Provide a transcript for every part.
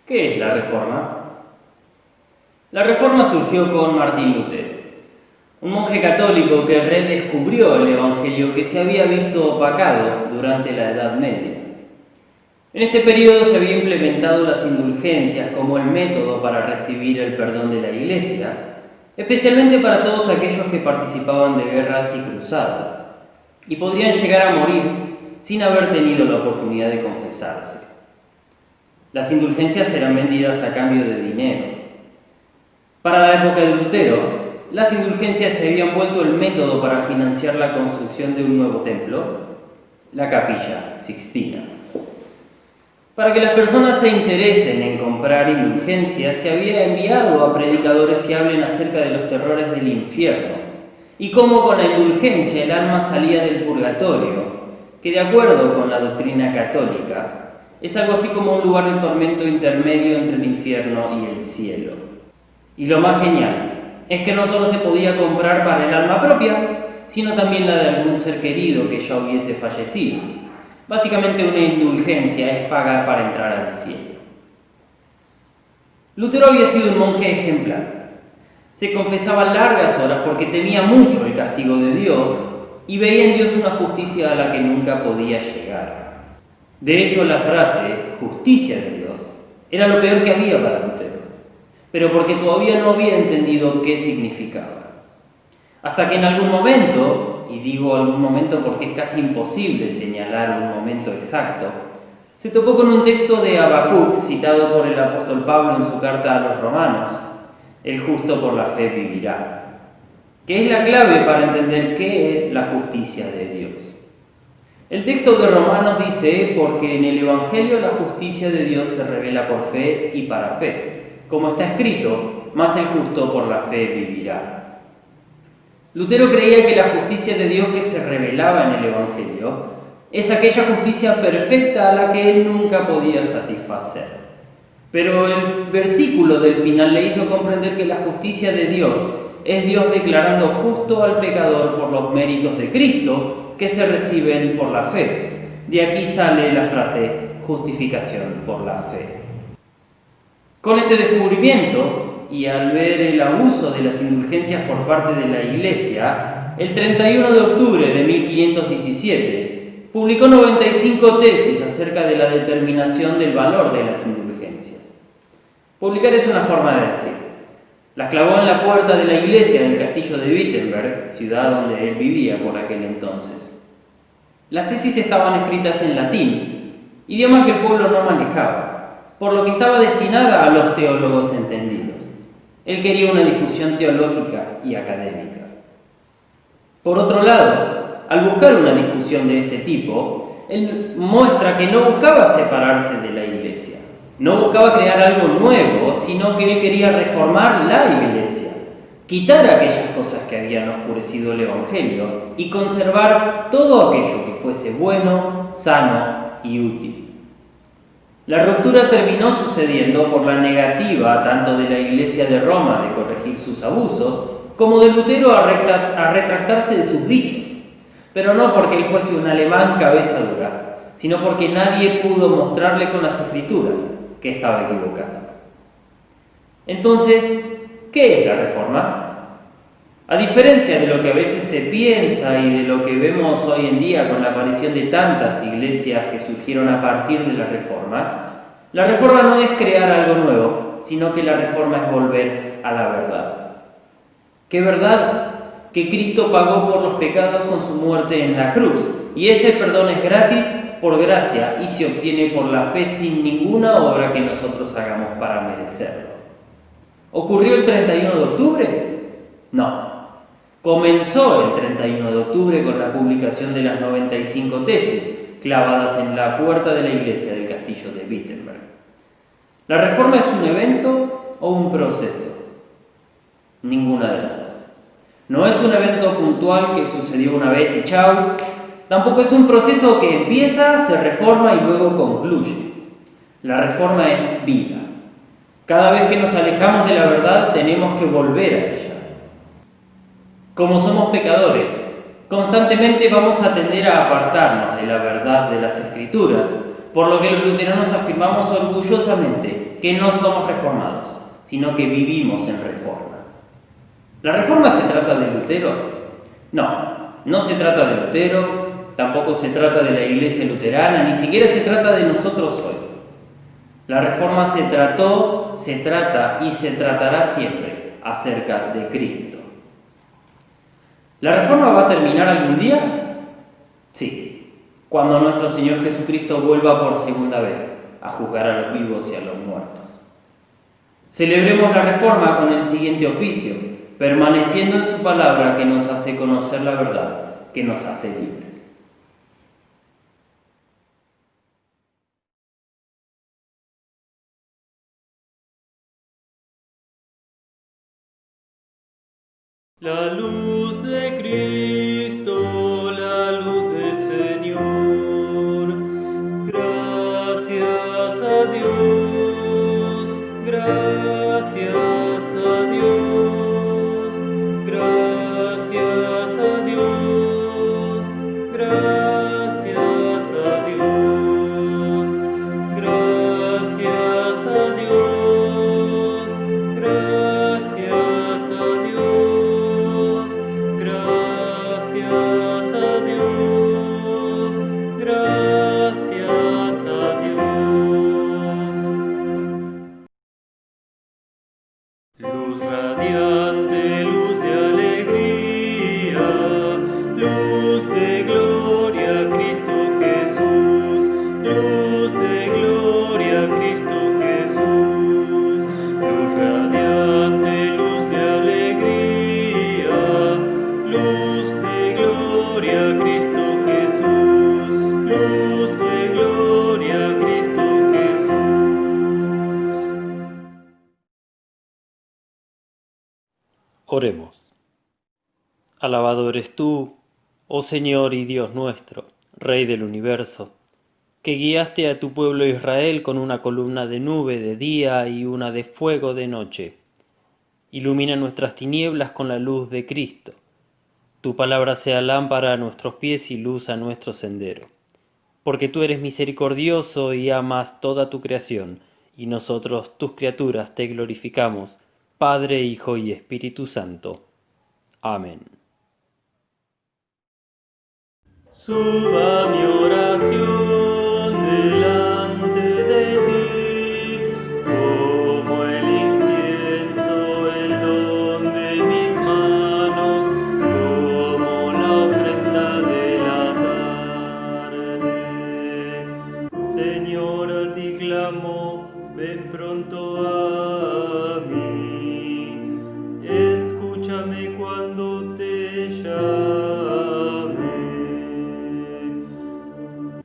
¿Qué es la Reforma? La Reforma surgió con Martín Lutero, un monje católico que redescubrió el Evangelio que se había visto opacado durante la Edad Media. En este periodo se había implementado las indulgencias como el método para recibir el perdón de la Iglesia, especialmente para todos aquellos que participaban de guerras y cruzadas, y podrían llegar a morir sin haber tenido la oportunidad de confesarse. Las indulgencias eran vendidas a cambio de dinero. Para la época de Lutero, las indulgencias se habían vuelto el método para financiar la construcción de un nuevo templo, la Capilla Sixtina. Para que las personas se interesen en comprar indulgencias, se había enviado a predicadores que hablen acerca de los terrores del infierno y cómo con la indulgencia el alma salía del purgatorio, que de acuerdo con la doctrina católica, es algo así como un lugar de tormento intermedio entre el infierno y el cielo. Y lo más genial es que no solo se podía comprar para el alma propia, sino también la de algún ser querido que ya hubiese fallecido. Básicamente una indulgencia es pagar para entrar al cielo. Lutero había sido un monje ejemplar. Se confesaba largas horas porque temía mucho el castigo de Dios y veía en Dios una justicia a la que nunca podía llegar. De hecho, la frase justicia de Dios era lo peor que había para Lutero, pero porque todavía no había entendido qué significaba. Hasta que en algún momento, y digo algún momento porque es casi imposible señalar un momento exacto, se topó con un texto de Habacuc citado por el apóstol Pablo en su carta a los Romanos: el justo por la fe vivirá, que es la clave para entender qué es la justicia de Dios. El texto de Romanos dice: porque en el Evangelio la justicia de Dios se revela por fe y para fe, como está escrito, mas el justo por la fe vivirá. Lutero creía que la justicia de Dios que se revelaba en el Evangelio es aquella justicia perfecta a la que él nunca podía satisfacer. Pero el versículo del final le hizo comprender que la justicia de Dios es Dios declarando justo al pecador por los méritos de Cristo que se reciben por la fe. De aquí sale la frase justificación por la fe. Con este descubrimiento, y al ver el abuso de las indulgencias por parte de la Iglesia, el 31 de octubre de 1517 publicó 95 tesis acerca de la determinación del valor de las indulgencias. Publicar es una forma de decir. Las clavó en la puerta de la iglesia del castillo de Wittenberg, ciudad donde él vivía por aquel entonces. Las tesis estaban escritas en latín, idioma que el pueblo no manejaba, por lo que estaba destinada a los teólogos entendidos. Él quería una discusión teológica y académica. Por otro lado, al buscar una discusión de este tipo, él muestra que no buscaba separarse de la iglesia. No buscaba crear algo nuevo, sino que él quería reformar la iglesia, quitar aquellas cosas que habían oscurecido el Evangelio y conservar todo aquello que fuese bueno, sano y útil. La ruptura terminó sucediendo por la negativa tanto de la Iglesia de Roma de corregir sus abusos, como de Lutero a retractarse de sus dichos, pero no porque él fuese un alemán cabeza dura, sino porque nadie pudo mostrarle con las Escrituras que estaba equivocado. Entonces, ¿qué es la Reforma? A diferencia de lo que a veces se piensa y de lo que vemos hoy en día con la aparición de tantas iglesias que surgieron a partir de la Reforma no es crear algo nuevo, sino que la Reforma es volver a la verdad. ¿Qué verdad? Que Cristo pagó por los pecados con su muerte en la cruz, y ese perdón es gratis por gracia y se obtiene por la fe sin ninguna obra que nosotros hagamos para merecerlo. ¿Ocurrió el 31 de octubre? No. Comenzó el 31 de octubre con la publicación de las 95 tesis clavadas en la puerta de la iglesia del castillo de Wittenberg. ¿La Reforma es un evento o un proceso? Ninguna de las dos. No es un evento puntual que sucedió una vez y chau. Tampoco es un proceso que empieza, se reforma y luego concluye. La Reforma es vida. Cada vez que nos alejamos de la verdad tenemos que volver a ella. Como somos pecadores, constantemente vamos a tender a apartarnos de la verdad de las Escrituras, por lo que los luteranos afirmamos orgullosamente que no somos reformados, sino que vivimos en reforma. ¿La reforma se trata de Lutero? No se trata de Lutero, tampoco se trata de la Iglesia luterana, ni siquiera se trata de nosotros hoy. La reforma se trató, se trata y se tratará siempre acerca de Cristo. ¿La reforma va a terminar algún día? Sí, cuando nuestro Señor Jesucristo vuelva por segunda vez a juzgar a los vivos y a los muertos. Celebremos la reforma con el siguiente oficio, permaneciendo en su palabra que nos hace conocer la verdad, que nos hace libres. La luz de Cristo, la luz del Señor. Gracias a Dios, gracias a Dios, gracias a Dios, gracias a Dios, gracias a Dios, gracias a Dios, gracias a Dios, gracias a Dios. Luz radiante, luz de alegría, luz de gloria, Cristo Jesús, luz de gloria, Cristo Jesús. Luz radiante, luz de alegría, luz de gloria, Cristo Jesús, luz de gloria, Cristo Jesús. Oremos. Alabado eres tú, oh Señor y Dios nuestro, Rey del universo, que guiaste a tu pueblo Israel con una columna de nube de día y una de fuego de noche. Ilumina nuestras tinieblas con la luz de Cristo. Tu palabra sea lámpara a nuestros pies y luz a nuestro sendero. Porque tú eres misericordioso y amas toda tu creación, y nosotros, tus criaturas, te glorificamos, Padre, Hijo y Espíritu Santo. Amén. Suba mi oración delante de ti, como el incienso, el don de mis manos, como la ofrenda de la tarde. Señor, a ti clamo, ven pronto a mí, escúchame cuando te llame.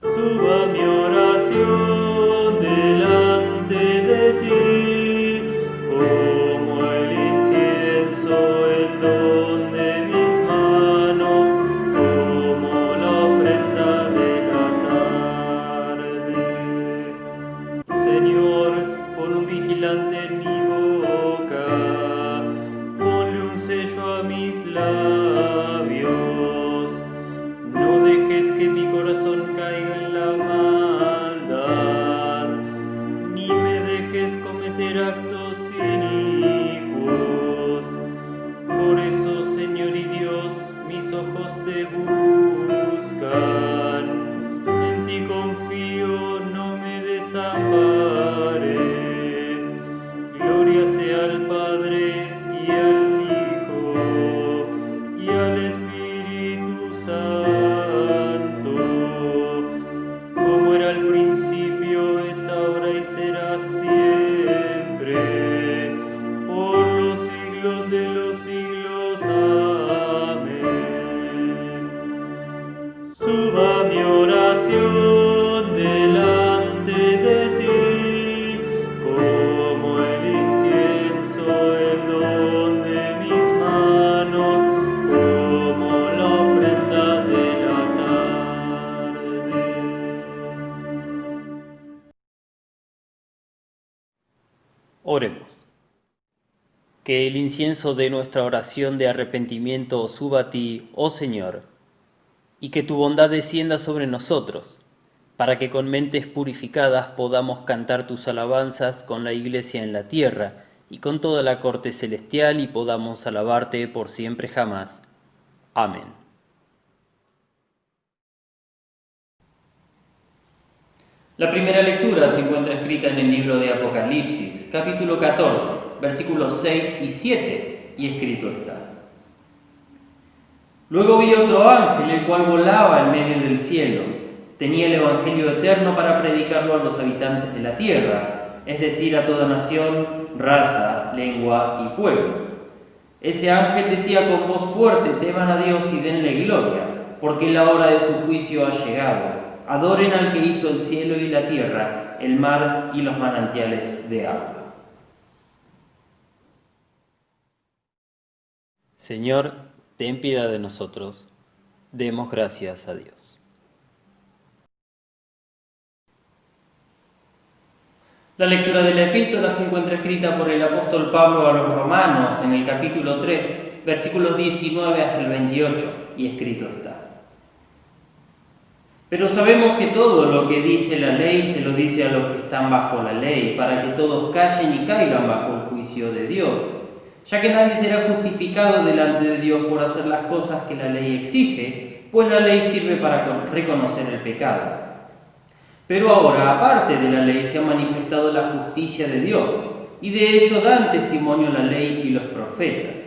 Suba mi oración delante de ti, como el incienso, el don de mis manos, como la ofrenda de la tarde. Señor, pon un vigilante en mi boca, ponle un sello a mis labios. No dejes que mi corazón caiga en la maldad, ni me dejes cometer actos inicuos. Por eso, Señor y Dios, mis ojos te buscan. En ti confío, no me desampares. Gloria sea al Padre y al Hijo y al Espíritu Santo, como era al principio, es ahora y será siempre, por los siglos de los siglos. Amén. Suba mi oración delante de ti, como el incienso, el don de mis manos, como la ofrenda de la tarde. Oremos. Que el incienso de nuestra oración de arrepentimiento suba a ti, oh Señor, y que tu bondad descienda sobre nosotros, para que con mentes purificadas podamos cantar tus alabanzas con la Iglesia en la tierra y con toda la corte celestial y podamos alabarte por siempre jamás. Amén. La primera lectura se encuentra escrita en el libro de Apocalipsis, capítulo 14, versículos 6 y 7, y escrito está: Luego vi otro ángel, el cual volaba en medio del cielo. Tenía el Evangelio eterno para predicarlo a los habitantes de la tierra, es decir, a toda nación, raza, lengua y pueblo. Ese ángel decía con voz fuerte: teman a Dios y denle gloria, porque la hora de su juicio ha llegado. Adoren al que hizo el cielo y la tierra, el mar y los manantiales de agua. Señor, ten piedad de nosotros. Demos gracias a Dios. La lectura de la epístola se encuentra escrita por el apóstol Pablo a los romanos en el capítulo 3, versículos 19 hasta el 28, y escrito está: Pero sabemos que todo lo que dice la ley se lo dice a los que están bajo la ley, para que todos callen y caigan bajo el juicio de Dios, ya que nadie será justificado delante de Dios por hacer las cosas que la ley exige, pues la ley sirve para reconocer el pecado. Pero ahora, aparte de la ley, se ha manifestado la justicia de Dios, y de ello dan testimonio la ley y los profetas.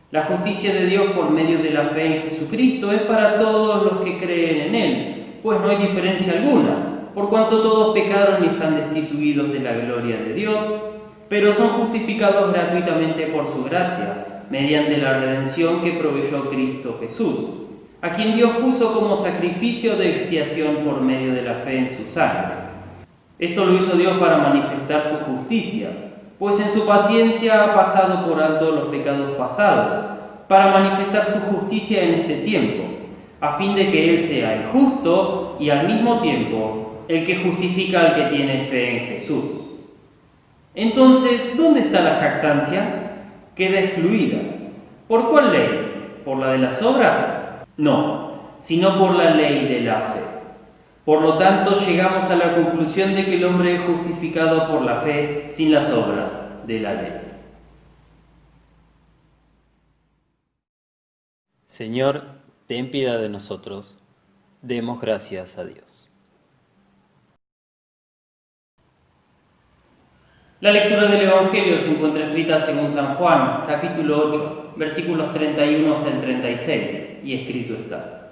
La justicia de Dios por medio de la fe en Jesucristo es para todos los que creen en Él, pues no hay diferencia alguna, por cuanto todos pecaron y están destituidos de la gloria de Dios, pero son justificados gratuitamente por su gracia, mediante la redención que proveyó Cristo Jesús, a quien Dios puso como sacrificio de expiación por medio de la fe en su sangre. Esto lo hizo Dios para manifestar su justicia, pues en su paciencia ha pasado por alto los pecados pasados, para manifestar su justicia en este tiempo, a fin de que Él sea el justo y al mismo tiempo el que justifica al que tiene fe en Jesús. Entonces, ¿dónde está la jactancia? Queda excluida. ¿Por cuál ley? ¿Por la de las obras? No, sino por la ley de la fe. Por lo tanto, llegamos a la conclusión de que el hombre es justificado por la fe sin las obras de la ley. Señor, ten piedad de nosotros. Demos gracias a Dios. La lectura del Evangelio se encuentra escrita según San Juan, capítulo 8, versículos 31 hasta el 36, y escrito está: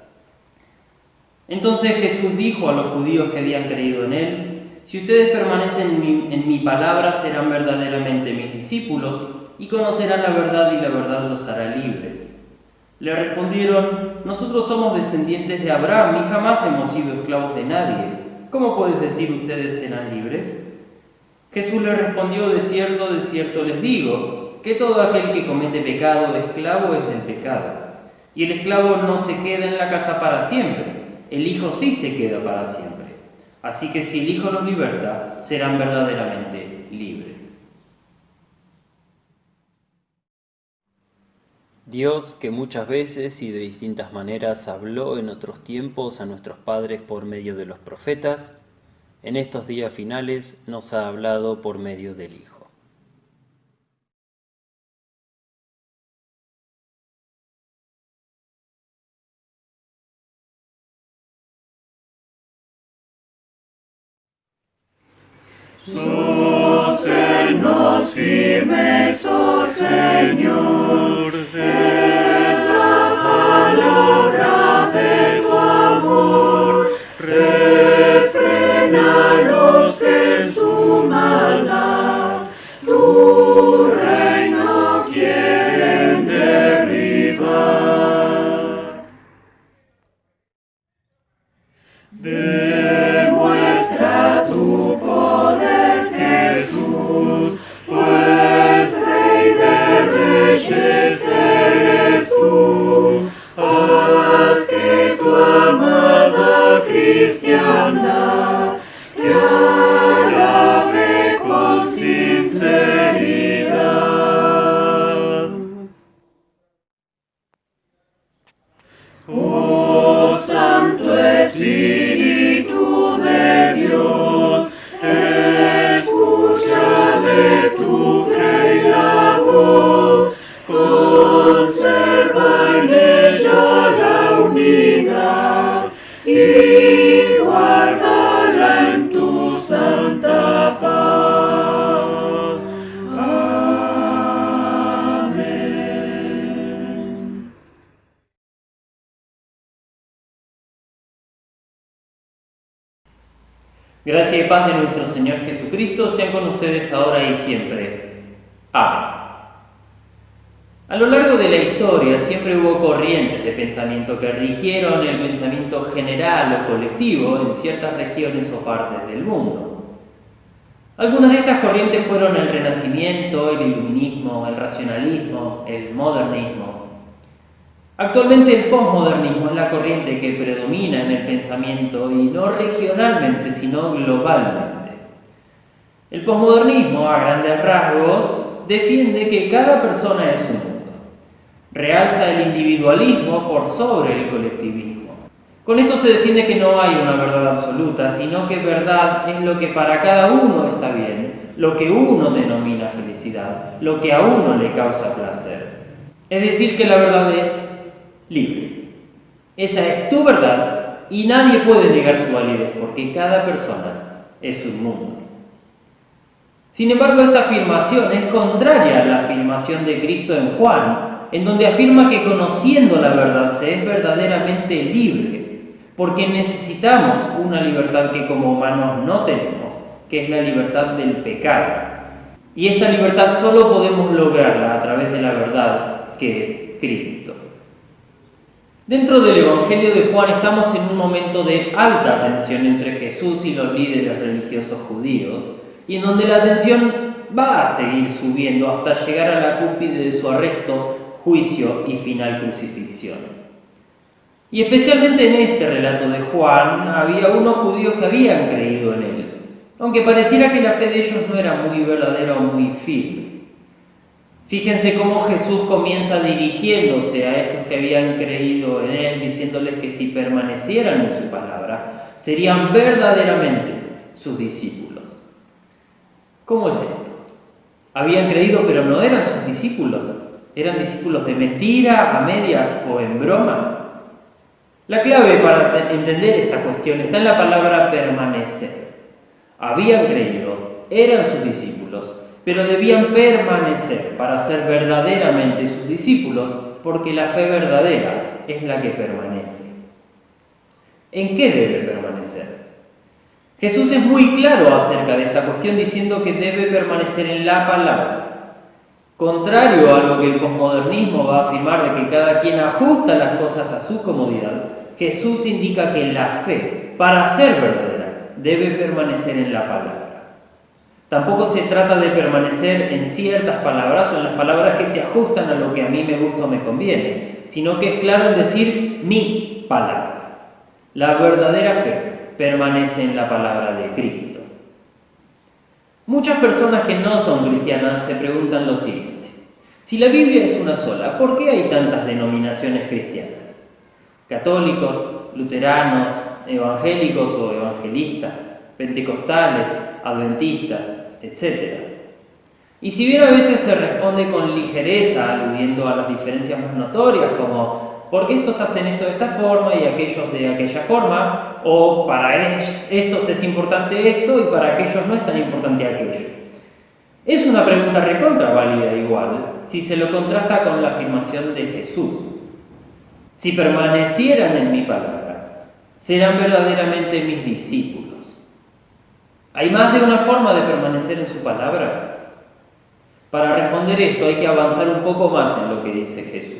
Entonces Jesús dijo a los judíos que habían creído en Él: Si ustedes permanecen en mi palabra, serán verdaderamente mis discípulos, y conocerán la verdad, y la verdad los hará libres. Le respondieron: Nosotros somos descendientes de Abraham y jamás hemos sido esclavos de nadie. ¿Cómo puedes decir ustedes serán libres? Jesús les respondió: de cierto les digo, que todo aquel que comete pecado, esclavo es del pecado. Y el esclavo no se queda en la casa para siempre, el Hijo sí se queda para siempre. Así que si el Hijo los liberta, serán verdaderamente libres. Dios, que muchas veces y de distintas maneras habló en otros tiempos a nuestros padres por medio de los profetas, en estos días finales nos ha hablado por medio del Hijo. Sosténnos firmes, oh Señor, en la palabra de tu amor. Refrena los que en su maldad tu reino quieren derribar. Demuestra tu poder, Jesús, pues Rey de Reyes eres tú. Haz que tu amada cristiandad te alabe con sinceridad. Oh Santo Espíritu de conserva en ella la unidad y guárdala en tu santa paz. Amén. Gracia y paz de nuestro Señor Jesucristo sean con ustedes ahora y siempre. Amén. A lo largo de la historia siempre hubo corrientes de pensamiento que rigieron el pensamiento general o colectivo en ciertas regiones o partes del mundo. Algunas de estas corrientes fueron el Renacimiento, el Iluminismo, el Racionalismo, el Modernismo. Actualmente el posmodernismo es la corriente que predomina en el pensamiento y no regionalmente, sino globalmente. El posmodernismo, a grandes rasgos, defiende que cada persona es un mundo. Realza el individualismo por sobre el colectivismo. Con esto se defiende que no hay una verdad absoluta, sino que verdad es lo que para cada uno está bien, lo que uno denomina felicidad, lo que a uno le causa placer. Es decir, que la verdad es libre. Esa es tu verdad y nadie puede negar su validez porque cada persona es un mundo. Sin embargo, esta afirmación es contraria a la afirmación de Cristo en Juan, en donde afirma que conociendo la verdad se es verdaderamente libre, porque necesitamos una libertad que como humanos no tenemos, que es la libertad del pecado. Y esta libertad solo podemos lograrla a través de la verdad que es Cristo. Dentro del Evangelio de Juan estamos en un momento de alta tensión entre Jesús y los líderes religiosos judíos, y en donde la tensión va a seguir subiendo hasta llegar a la cúspide de su arresto, juicio y final crucifixión. Y especialmente en este relato de Juan había unos judíos que habían creído en él, aunque pareciera que la fe de ellos no era muy verdadera o muy firme. Fíjense cómo Jesús comienza dirigiéndose a estos que habían creído en él, diciéndoles que si permanecieran en su palabra, serían verdaderamente sus discípulos. ¿Cómo es esto? Habían creído pero no eran sus discípulos. ¿Eran discípulos de mentira, a medias o en broma? La clave para entender esta cuestión está en la palabra permanecer. Habían creído, eran sus discípulos, pero debían permanecer para ser verdaderamente sus discípulos, porque la fe verdadera es la que permanece. ¿En qué debe permanecer? Jesús es muy claro acerca de esta cuestión diciendo que debe permanecer en la palabra. Contrario a lo que el posmodernismo va a afirmar de que cada quien ajusta las cosas a su comodidad, Jesús indica que la fe, para ser verdadera, debe permanecer en la palabra. Tampoco se trata de permanecer en ciertas palabras o en las palabras que se ajustan a lo que a mí me gusta o me conviene, sino que es claro en decir mi palabra. La verdadera fe permanece en la palabra de Cristo. Muchas personas que no son cristianas se preguntan lo siguiente: si la Biblia es una sola, ¿por qué hay tantas denominaciones cristianas? Católicos, luteranos, evangélicos o evangelistas, pentecostales, adventistas, etc. Y si bien a veces se responde con ligereza, aludiendo a las diferencias más notorias, como ¿por qué estos hacen esto de esta forma y aquellos de aquella forma? O para estos es importante esto y para aquellos no es tan importante aquello. Es una pregunta recontra válida igual, si se lo contrasta con la afirmación de Jesús. Si permanecieran en mi palabra, serán verdaderamente mis discípulos. ¿Hay más de una forma de permanecer en su palabra? Para responder esto hay que avanzar un poco más en lo que dice Jesús.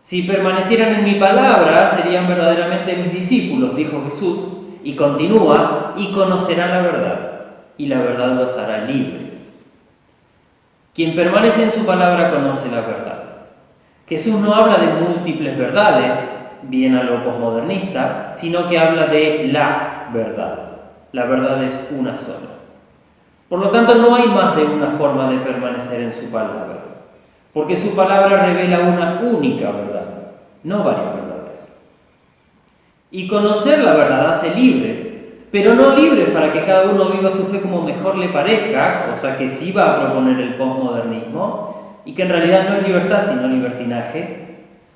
Si permanecieran en mi palabra, serían verdaderamente mis discípulos, dijo Jesús, y continúa, y conocerán la verdad, y la verdad los hará libres. Quien permanece en su palabra conoce la verdad. Jesús no habla de múltiples verdades, bien a lo posmodernista, sino que habla de la verdad. La verdad es una sola. Por lo tanto, no hay más de una forma de permanecer en su palabra, porque su palabra revela una única verdad, no varias verdades. Y conocer la verdad hace libres, pero no libres para que cada uno viva su fe como mejor le parezca, cosa que sí va a proponer el posmodernismo, y que en realidad no es libertad sino libertinaje,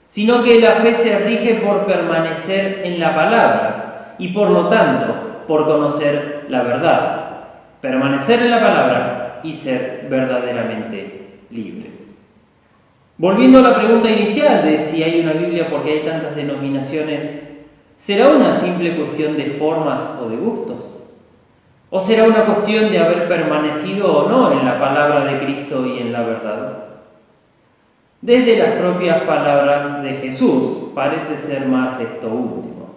sino que la fe se rige por permanecer en la palabra y por lo tanto por conocer la verdad, permanecer en la palabra y ser verdaderamente libres. Volviendo a la pregunta inicial de si hay una Biblia porque hay tantas denominaciones, ¿será una simple cuestión de formas o de gustos? ¿O será una cuestión de haber permanecido o no en la palabra de Cristo y en la verdad? Desde las propias palabras de Jesús parece ser más esto último.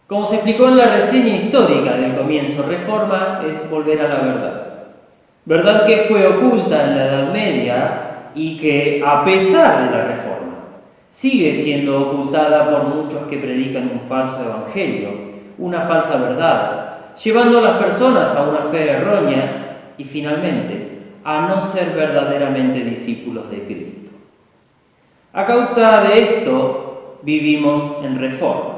Como se explicó en la reseña histórica del comienzo, reforma es volver a la verdad. Verdad que fue oculta en la Edad Media y que, a pesar de la reforma, sigue siendo ocultada por muchos que predican un falso evangelio, una falsa verdad, llevando a las personas a una fe errónea y, finalmente, a no ser verdaderamente discípulos de Cristo. A causa de esto, vivimos en reforma.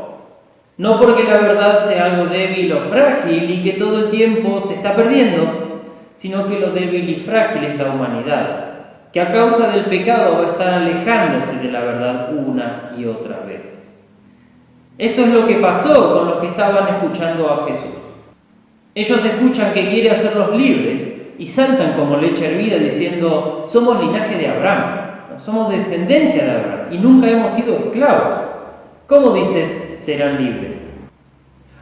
No porque la verdad sea algo débil o frágil y que todo el tiempo se está perdiendo, sino que lo débil y frágil es la humanidad, que a causa del pecado va a estar alejándose de la verdad una y otra vez. Esto es lo que pasó con los que estaban escuchando a Jesús. Ellos escuchan que quiere hacerlos libres y saltan como leche hervida diciendo: somos linaje de Abraham, somos descendencia de Abraham y nunca hemos sido esclavos. ¿Cómo dices serán libres?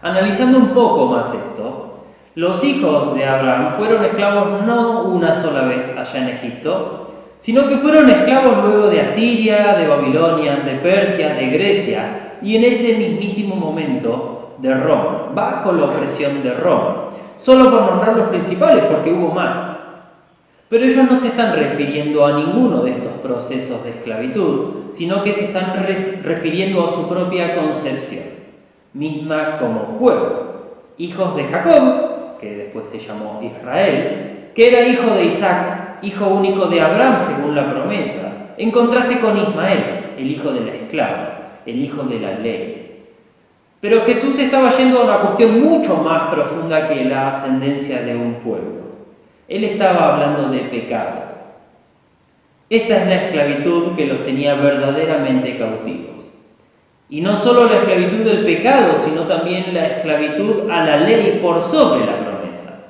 Analizando un poco más esto, los hijos de Abraham fueron esclavos no una sola vez allá en Egipto, sino que fueron esclavos luego de Asiria, de Babilonia, de Persia, de Grecia y en ese mismísimo momento de Roma, bajo la opresión de Roma. Solo por nombrar los principales, porque hubo más. Pero ellos no se están refiriendo a ninguno de estos procesos de esclavitud, sino que se están refiriendo a su propia concepción, misma como pueblo. Hijos de Jacob, que después se llamó Israel, que era hijo de Isaac, hijo único de Abraham según la promesa, en contraste con Ismael, el hijo de la esclava, el hijo de la ley. Pero Jesús estaba yendo a una cuestión mucho más profunda que la ascendencia de un pueblo. Él estaba hablando de pecado. Esta es la esclavitud que los tenía verdaderamente cautivos. Y no solo la esclavitud del pecado, sino también la esclavitud a la ley por sobre la promesa.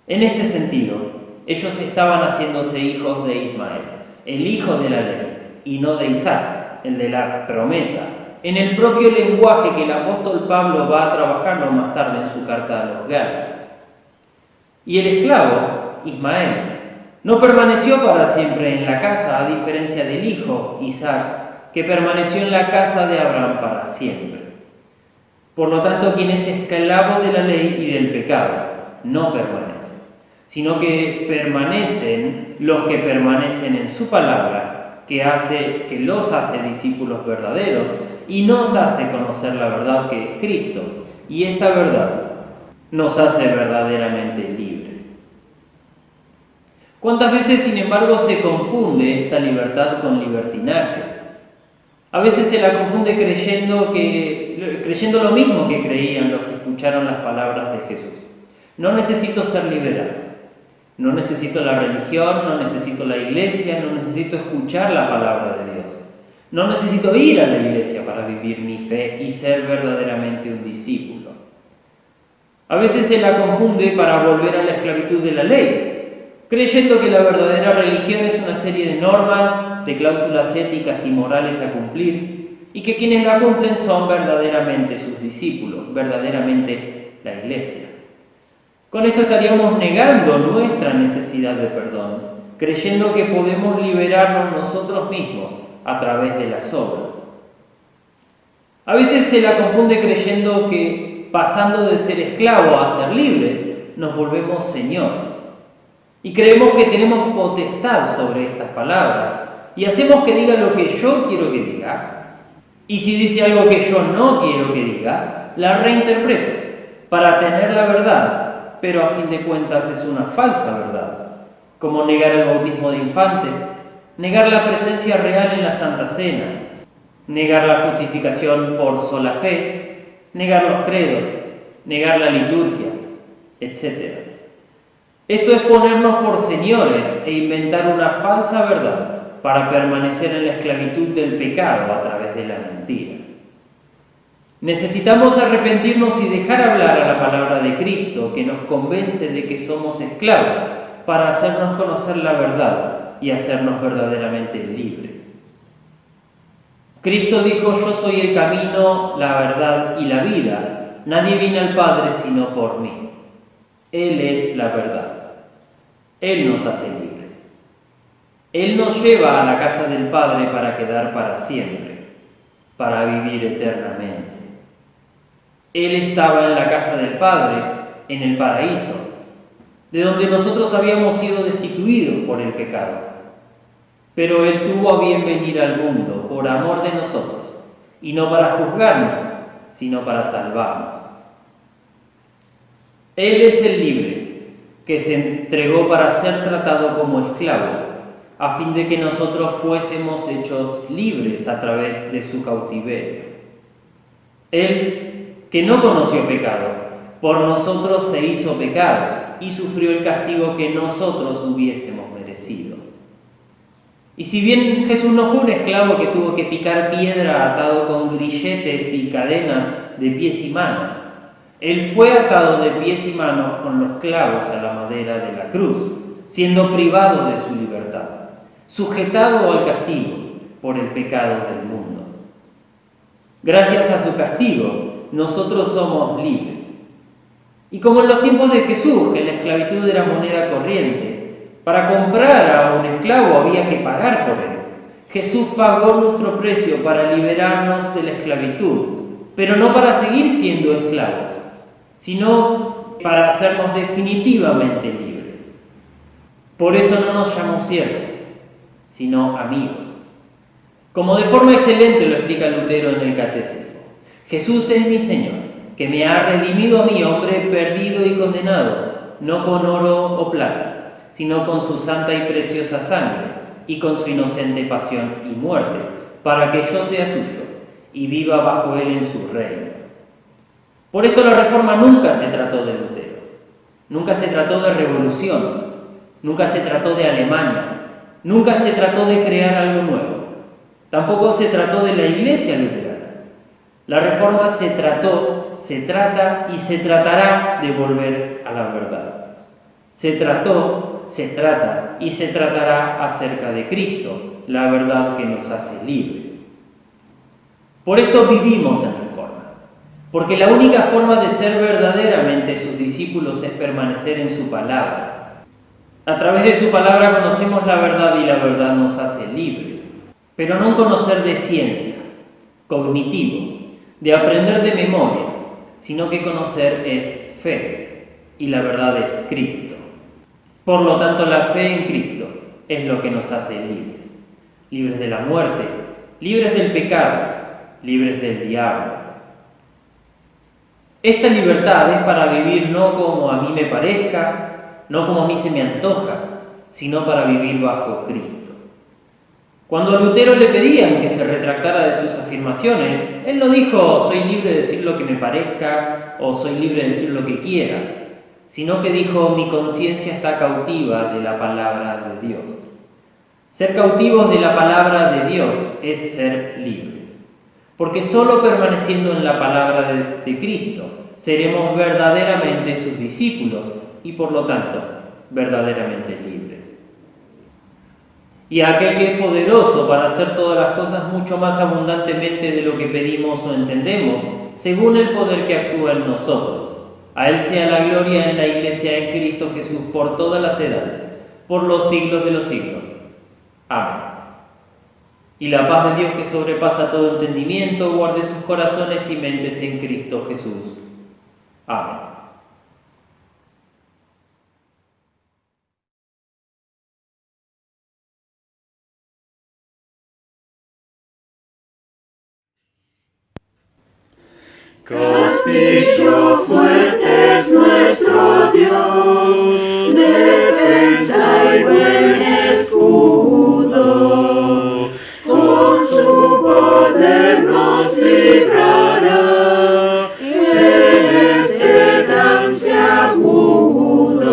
En este sentido, ellos estaban haciéndose hijos de Ismael, el hijo de la ley, y no de Isaac, el de la promesa, en el propio lenguaje que el apóstol Pablo va a trabajarlo más tarde en su carta a los Gálatas. Y el esclavo, Ismael, no permaneció para siempre en la casa, a diferencia del hijo, Isaac, que permaneció en la casa de Abraham para siempre. Por lo tanto, quien es esclavo de la ley y del pecado no permanece, sino que permanecen los que permanecen en su palabra, que los hace discípulos verdaderos y nos hace conocer la verdad que es Cristo. Y esta verdad nos hace verdaderamente libres. ¿Cuántas veces, sin embargo, se confunde esta libertad con libertinaje? A veces se la confunde creyendo lo mismo que creían los que escucharon las palabras de Jesús. No necesito ser liberado. No necesito la religión, no necesito la iglesia, no necesito escuchar la palabra de Dios. No necesito ir a la iglesia para vivir mi fe y ser verdaderamente un discípulo. A veces se la confunde para volver a la esclavitud de la ley, creyendo que la verdadera religión es una serie de normas, de cláusulas éticas y morales a cumplir, y que quienes la cumplen son verdaderamente sus discípulos, verdaderamente la iglesia. Con esto estaríamos negando nuestra necesidad de perdón, creyendo que podemos liberarnos nosotros mismos a través de las obras. A veces se la confunde creyendo que, pasando de ser esclavos a ser libres, nos volvemos señores. Y creemos que tenemos potestad sobre estas palabras y hacemos que diga lo que yo quiero que diga. Y si dice algo que yo no quiero que diga, la reinterpreto para tener la verdad, pero a fin de cuentas es una falsa verdad, como negar el bautismo de infantes, negar la presencia real en la Santa Cena, negar la justificación por sola fe, negar los credos, negar la liturgia, etc. Esto es ponernos por señores e inventar una falsa verdad para permanecer en la esclavitud del pecado a través de la mentira. Necesitamos arrepentirnos y dejar hablar a la palabra de Cristo, que nos convence de que somos esclavos, para hacernos conocer la verdad y hacernos verdaderamente libres. Cristo dijo: yo soy el camino, la verdad y la vida. Nadie viene al Padre sino por mí. Él es la verdad. Él nos hace libres. Él nos lleva a la casa del Padre para quedar para siempre, para vivir eternamente. Él estaba en la casa del Padre, en el paraíso, de donde nosotros habíamos sido destituidos por el pecado. Pero Él tuvo a bien venir al mundo por amor de nosotros, y no para juzgarnos, sino para salvarnos. Él es el libre, que se entregó para ser tratado como esclavo, a fin de que nosotros fuésemos hechos libres a través de su cautiverio. Él, que no conoció pecado, por nosotros se hizo pecado y sufrió el castigo que nosotros hubiésemos merecido. Y si bien Jesús no fue un esclavo que tuvo que picar piedra atado con grilletes y cadenas de pies y manos, Él fue atado de pies y manos con los clavos a la madera de la cruz, siendo privado de su libertad, sujetado al castigo por el pecado del mundo. Gracias a su castigo, nosotros somos libres. Y como en los tiempos de Jesús, que la esclavitud era moneda corriente, para comprar a un esclavo había que pagar por él. Jesús pagó nuestro precio para liberarnos de la esclavitud, pero no para seguir siendo esclavos, sino para hacernos definitivamente libres. Por eso no nos llamó siervos, sino amigos. Como de forma excelente lo explica Lutero en el Catecismo: Jesús es mi Señor, que me ha redimido a mi hombre perdido y condenado, no con oro o plata, sino con su santa y preciosa sangre, y con su inocente pasión y muerte, para que yo sea suyo, y viva bajo él en su reino. Por esto la Reforma nunca se trató de Lutero, nunca se trató de revolución, nunca se trató de Alemania, nunca se trató de crear algo nuevo, tampoco se trató de la Iglesia luterana. La Reforma se trató, se trata y se tratará de volver a la verdad. Se trató, se trata y se tratará acerca de Cristo, la verdad que nos hace libres. Por esto vivimos en Reforma, porque la única forma de ser verdaderamente sus discípulos es permanecer en su palabra. A través de su palabra conocemos la verdad y la verdad nos hace libres, pero no un conocer de ciencia, cognitivo, de aprender de memoria, sino que conocer es fe, y la verdad es Cristo. Por lo tanto, la fe en Cristo es lo que nos hace libres, libres de la muerte, libres del pecado, libres del diablo. Esta libertad es para vivir no como a mí me parezca, no como a mí se me antoja, sino para vivir bajo Cristo. Cuando a Lutero le pedían que se retractara de sus afirmaciones, él no dijo: soy libre de decir lo que me parezca o soy libre de decir lo que quiera, sino que dijo: mi conciencia está cautiva de la palabra de Dios. Ser cautivos de la palabra de Dios es ser libres, porque solo permaneciendo en la palabra de Cristo seremos verdaderamente sus discípulos y por lo tanto verdaderamente libres. Y a aquel que es poderoso para hacer todas las cosas mucho más abundantemente de lo que pedimos o entendemos, según el poder que actúa en nosotros. A Él sea la gloria en la Iglesia en Cristo Jesús por todas las edades, por los siglos de los siglos. Amén. Y la paz de Dios, que sobrepasa todo entendimiento, guarde sus corazones y mentes en Cristo Jesús. Amén. Castillo fuerte es nuestro Dios, defensa y buen escudo. Con su poder nos librará en este trance agudo.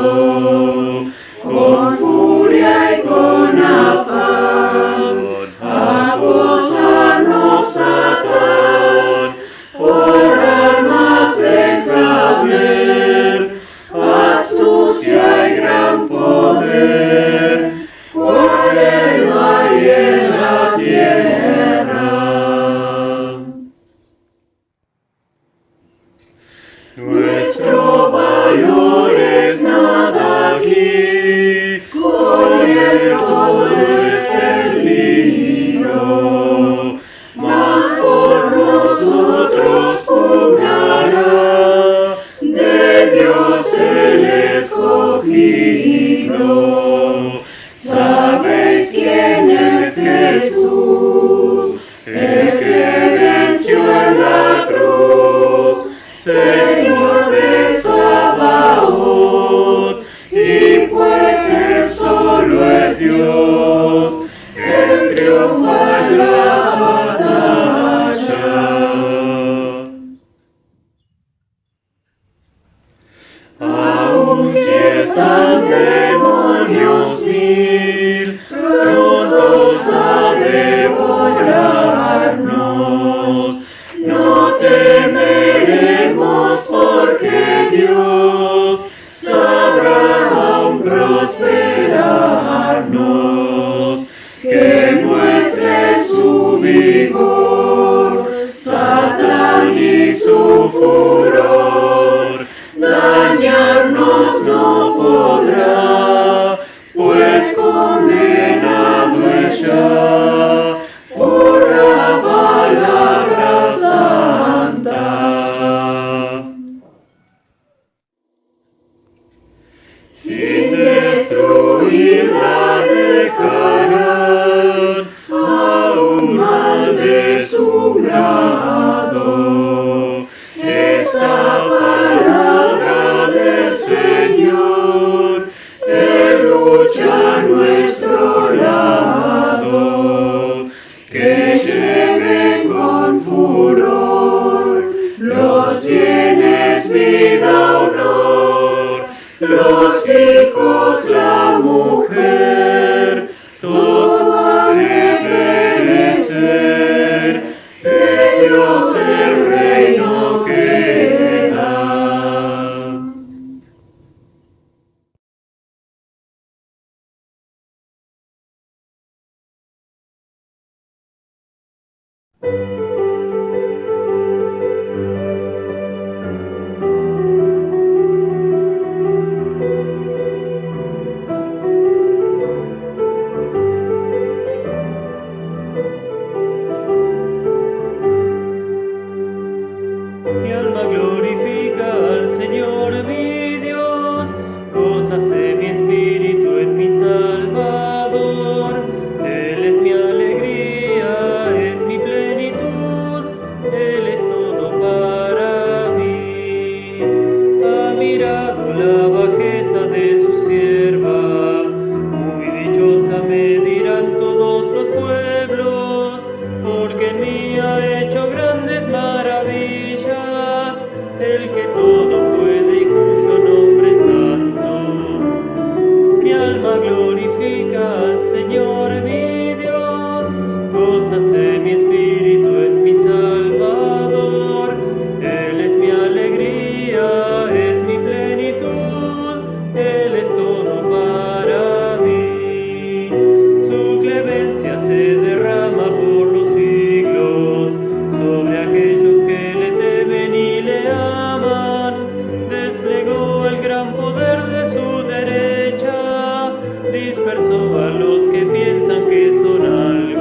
la batalla. Aun si están demonios mil, prontos a devorarnos, no temeremos porque Dios sabrá aún prosperarnos, que muestre su vigor, Satán y su furor, dañarnos no podrá, pues condenado es ya por la palabra santa. Sin destruirla dejarán, aún mal de su grado. Esta palabra del Señor, Él lucha a nuestro lado, que lleven con furor los bienes, vida, honor, los hijos, la mujer, todo ha de perecer, de Dios el reino queda. Mi alma glorifica al Señor mi Dios, gózase mi espíritu en mi Salvador. Él es mi alegría, es mi plenitud, Él es todo para mí. Ha mirado la bajeza de su sierva, muy dichosa me dirán todos los pueblos, porque en mí ha hecho grandes maravillas, el que todo puede y cuyo nombre es santo. Mi alma glorifica al Señor mi Dios, gózase mi espíritu en mi Salvador. Él es mi alegría, es mi plenitud, Él es todo para mí. Su clemencia se derrama por los siglos sobre aquellos que le temen y le aman. Desplegó el gran poder de su derecha, dispersó a los que piensan que son algo.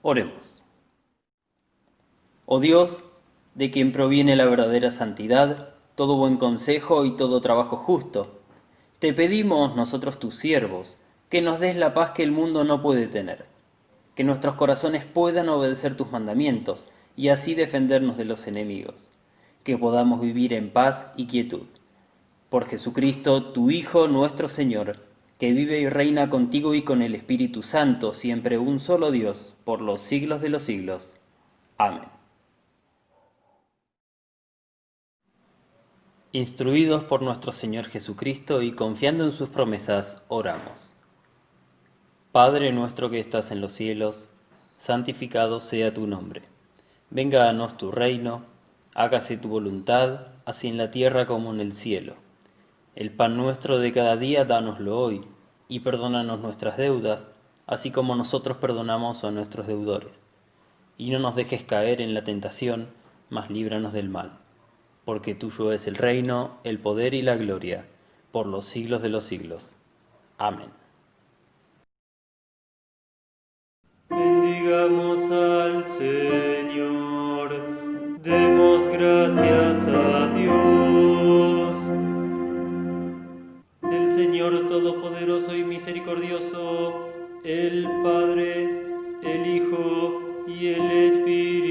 Oremos. Oh Dios, de quien proviene la verdadera santidad, todo buen consejo y todo trabajo justo, te pedimos nosotros tus siervos, que nos des la paz que el mundo no puede tener, que nuestros corazones puedan obedecer tus mandamientos y así defendernos de los enemigos, que podamos vivir en paz y quietud. Por Jesucristo, tu Hijo, nuestro Señor, que vive y reina contigo y con el Espíritu Santo, siempre un solo Dios, por los siglos de los siglos. Amén. Instruidos por nuestro Señor Jesucristo y confiando en sus promesas, oramos. Padre nuestro que estás en los cielos, santificado sea tu nombre. Venga a nos tu reino, hágase tu voluntad, así en la tierra como en el cielo. El pan nuestro de cada día, dánoslo hoy, y perdónanos nuestras deudas, así como nosotros perdonamos a nuestros deudores. Y no nos dejes caer en la tentación, mas líbranos del mal. Porque tuyo es el reino, el poder y la gloria, por los siglos de los siglos. Amén. Bendigamos al Señor, demos gracias a Dios. El Señor Todopoderoso y Misericordioso, el Padre, el Hijo y el Espíritu